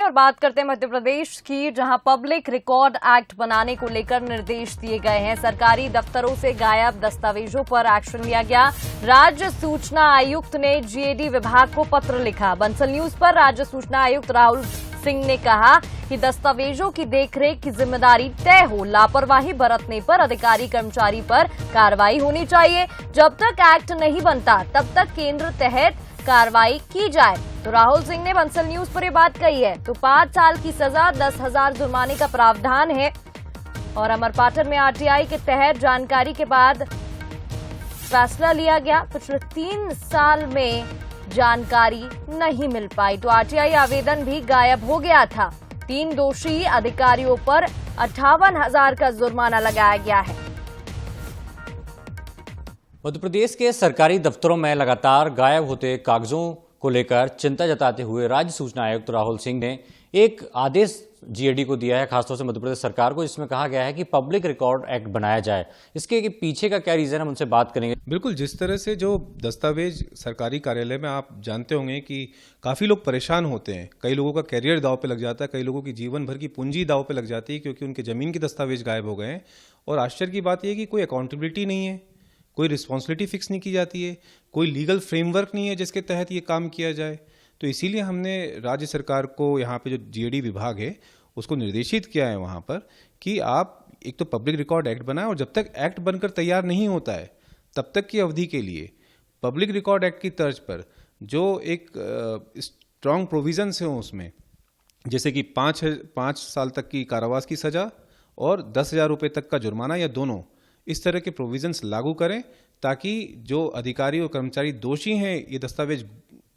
और बात करते हैं मध्य प्रदेश की, जहां पब्लिक रिकॉर्ड एक्ट बनाने को लेकर निर्देश दिए गए हैं। सरकारी दफ्तरों से गायब दस्तावेजों पर एक्शन लिया गया। राज्य सूचना आयुक्त ने जीएडी विभाग को पत्र लिखा। बंसल न्यूज पर राज्य सूचना आयुक्त राहुल सिंह ने कहा कि दस्तावेजों की देखरेख की जिम्मेदारी तय हो, लापरवाही बरतने पर अधिकारी कर्मचारी पर कार्रवाई होनी चाहिए। जब तक एक्ट नहीं बनता तब तक केंद्र तहत कार्रवाई की जाए। तो राहुल सिंह ने बंसल न्यूज पर यह बात कही है। तो 5 साल की सजा, 10,000 जुर्माने का प्रावधान है। और अमरपाटन में आरटीआई के तहत जानकारी के बाद फैसला लिया गया। पिछले 3 साल में जानकारी नहीं मिल पाई तो आरटीआई आवेदन भी गायब हो गया था। 3 दोषी अधिकारियों पर 58,000 का जुर्माना लगाया गया है। मध्य प्रदेश के सरकारी दफ्तरों में लगातार गायब होते कागजों को लेकर चिंता जताते हुए राज्य सूचना आयुक्त राहुल सिंह ने एक आदेश जीएडी को दिया है, खासतौर से मध्य प्रदेश सरकार को, जिसमें कहा गया है कि पब्लिक रिकॉर्ड एक्ट बनाया जाए। इसके पीछे का क्या रीजन, हम उनसे बात करेंगे। बिल्कुल, जिस तरह से जो दस्तावेज सरकारी कार्यालय में आप जानते होंगे कि काफ़ी लोग परेशान होते हैं। कई लोगों का कैरियर दांव पे लग जाता है, कई लोगों की जीवन भर की पूंजी दांव पे लग जाती है क्योंकि उनके ज़मीन के दस्तावेज गायब हो गए हैं। और आश्चर्य की बात यह है कि कोई अकाउंटेबिलिटी नहीं है, कोई रिस्पॉन्सिबिलिटी फिक्स नहीं की जाती है, कोई लीगल फ्रेमवर्क नहीं है जिसके तहत ये काम किया जाए। तो इसीलिए हमने राज्य सरकार को यहाँ पे जो जीएडी विभाग है उसको निर्देशित किया है वहाँ पर कि आप एक तो पब्लिक रिकॉर्ड एक्ट बनाएं, और जब तक एक्ट बनकर तैयार नहीं होता है तब तक की अवधि के लिए पब्लिक रिकॉर्ड एक्ट की तर्ज पर जो एक स्ट्रॉन्ग प्रोविजंस हैं उसमें, जैसे कि 5 साल तक की कारावास की सजा और 10,000 रुपये तक का जुर्माना या दोनों, इस तरह के प्रोविजंस लागू करें ताकि जो अधिकारी और कर्मचारी दोषी हैं, ये दस्तावेज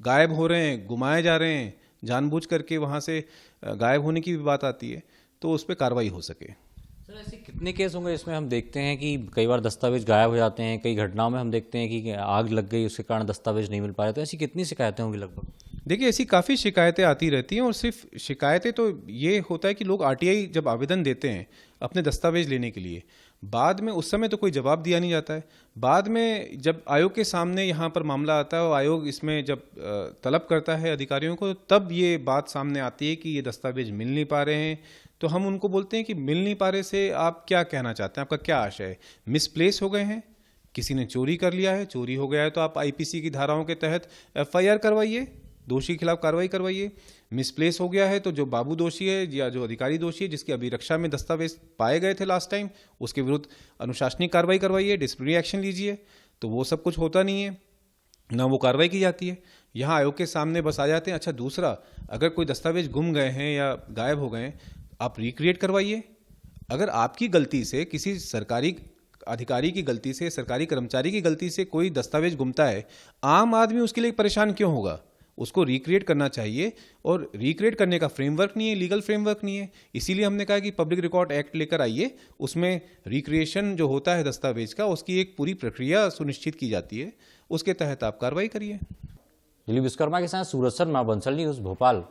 गायब हो रहे हैं, गुमाए जा रहे हैं, जानबूझ करके वहाँ से गायब होने की भी बात आती है, तो उस पर कार्रवाई हो सके। सर, ऐसे कितने केस होंगे इसमें हम देखते हैं कि कई बार दस्तावेज गायब हो जाते हैं, कई घटनाओं में हम देखते हैं कि आग लग गई, उसके कारण दस्तावेज नहीं मिल पा रहे, तो ऐसी कितनी शिकायतें होंगी लगभग? देखिए, ऐसी काफ़ी शिकायतें आती रहती हैं। और सिर्फ शिकायतें तो ये होता है कि लोग आरटीआई जब आवेदन देते हैं अपने दस्तावेज लेने के लिए, बाद में उस समय तो कोई जवाब दिया नहीं जाता है। बाद में जब आयोग के सामने यहाँ पर मामला आता है और आयोग इसमें जब तलब करता है अधिकारियों को, तब ये बात सामने आती है कि ये दस्तावेज मिल नहीं पा रहे हैं। तो हम उनको बोलते हैं कि मिल नहीं पा रहे से आप क्या कहना चाहते हैं, आपका क्या आशय है? मिसप्लेस हो गए हैं, किसी ने चोरी कर लिया है, चोरी हो गया है तो आप आईपीसी की धाराओं के तहत एफआईआर करवाइए, दोषी के खिलाफ कार्रवाई करवाइए। मिसप्लेस हो गया है तो जो बाबू दोषी है या जो अधिकारी दोषी है जिसकी अभिरक्षा में दस्तावेज पाए गए थे लास्ट टाइम, उसके विरुद्ध अनुशासनिक कार्रवाई करवाइए, डिसिप्लिनरी एक्शन लीजिए। तो वो सब कुछ होता नहीं है, ना वो कार्रवाई की जाती है। यहाँ आयोग के सामने बस आ जाते हैं। अच्छा, दूसरा, अगर कोई दस्तावेज गुम गए हैं या गायब हो गए हैं, आप रिक्रिएट करवाइए। अगर आपकी गलती से, किसी सरकारी अधिकारी की गलती से, सरकारी कर्मचारी की गलती से कोई दस्तावेज गुमता है, आम आदमी उसके लिए परेशान क्यों होगा? उसको रिक्रिएट करना चाहिए। और रिक्रिएट करने का फ्रेमवर्क नहीं है, लीगल फ्रेमवर्क नहीं है। इसीलिए हमने कहा कि पब्लिक रिकॉर्ड एक्ट लेकर आइए, उसमें रिक्रिएशन जो होता है दस्तावेज का, उसकी एक पूरी प्रक्रिया सुनिश्चित की जाती है, उसके तहत आप कार्रवाई करिए। दिलीप विश्वकर्मा के साथ सूरज शर्मा, बंसल न्यूज, भोपाल।